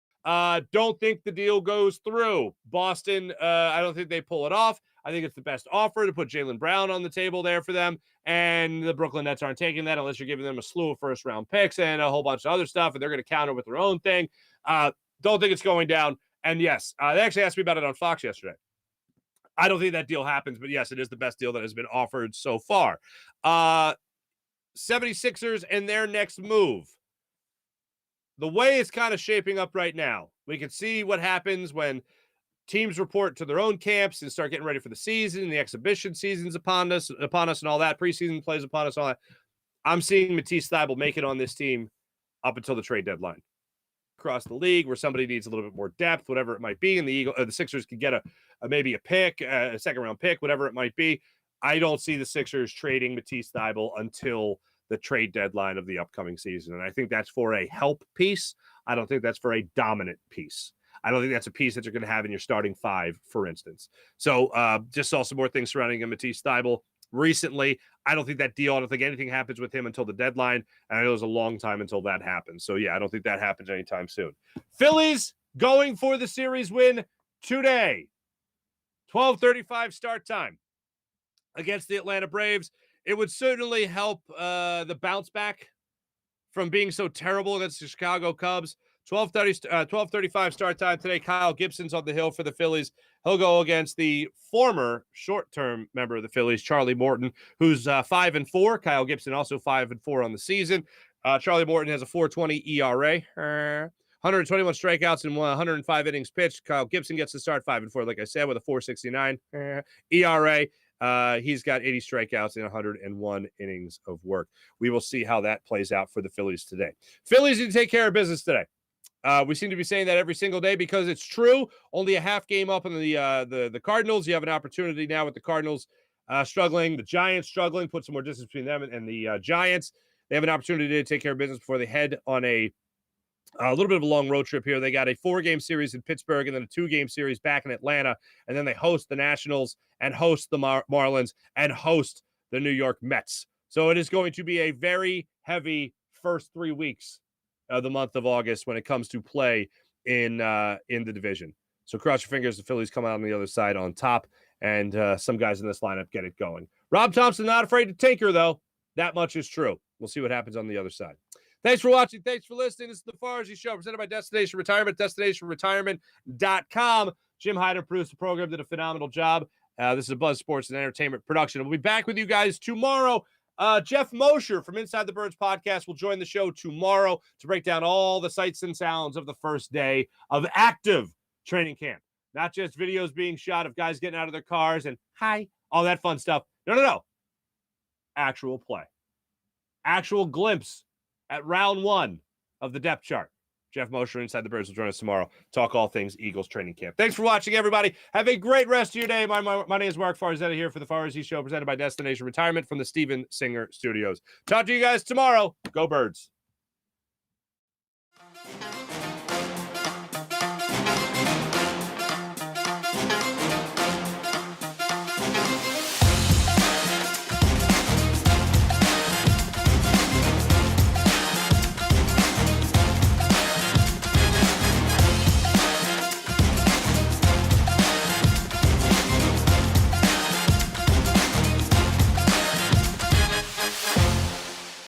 Don't think the deal goes through. Boston, I don't think they pull it off. I think it's the best offer to put Jaylen Brown on the table there for them. And the Brooklyn Nets aren't taking that unless you're giving them a slew of first-round picks and a whole bunch of other stuff, and they're going to counter with their own thing. Don't think it's going down. And yes, they actually asked me about it on Fox yesterday. I don't think that deal happens, but yes, it is the best deal that has been offered so far. 76ers and their next move. The way it's kind of shaping up right now, we can see what happens when teams report to their own camps and start getting ready for the season. The exhibition season's upon us and all that. Preseason plays upon us and all that. I'm seeing Matisse Thybulle make it on this team up until the trade deadline. Across the league where somebody needs a little bit more depth, whatever it might be, and the Sixers could get maybe a pick, a second-round pick, whatever it might be. I don't see the Sixers trading Matisse Thybulle until the trade deadline of the upcoming season, and I think that's for a help piece. I don't think that's for a dominant piece. I don't think that's a piece that you're going to have in your starting five, for instance. So just saw some more things surrounding Matisse Thybulle recently. I don't think that deal, I don't think anything happens with him until the deadline. And I know there's a long time until that happens. So yeah, I don't think that happens anytime soon. Phillies going for the series win today. 12:35 start time against the Atlanta Braves. It would certainly help the bounce back from being so terrible against the Chicago Cubs. 12:35 start time today. Kyle Gibson's on the hill for the Phillies. He'll go against the former short-term member of the Phillies, Charlie Morton, who's 5-4. Kyle Gibson also 5-4 on the season. Charlie Morton has a 4.20 ERA, 121 strikeouts in 105 innings pitched. Kyle Gibson gets to start 5-4, like I said, with a 4.69 ERA. He's got 80 strikeouts in 101 innings of work. We will see how that plays out for the Phillies today. Phillies need to take care of business today. We seem to be saying that every single day because it's true. Only a half game up on the Cardinals. You have an opportunity now with the Cardinals struggling, the Giants struggling, put some more distance between them and the Giants. They have an opportunity to take care of business before they head on a little bit of a long road trip here. They got a 4-game series in Pittsburgh and then a 2-game series back in Atlanta. And then they host the Nationals and host the Marlins and host the New York Mets. So it is going to be a very heavy first 3 weeks of the month of August when it comes to play in the division. So cross your fingers, the Phillies come out on the other side on top, and some guys in this lineup get it going. Rob Thompson not afraid to tinker, though. That much is true. We'll see what happens on the other side. Thanks for watching. Thanks for listening. This is the Farzy Show presented by Destination Retirement, destinationretirement.com. Jim Hyder produced the program, did a phenomenal job. This is a Buzz Sports and Entertainment production. We'll be back with you guys tomorrow. Jeff Mosher from Inside the Birds podcast will join the show tomorrow to break down all the sights and sounds of the first day of active training camp. Not just videos being shot of guys getting out of their cars and hi, all that fun stuff. No. Actual play. Actual glimpse at round 1 of the depth chart. Jeff Mosher, Inside the Birds, will join us tomorrow. Talk all things Eagles training camp. Thanks for watching, everybody. Have a great rest of your day. My name is Marc Farzetta here for the Farzy Show presented by Destination Retirement from the Steven Singer Studios. Talk to you guys tomorrow. Go Birds.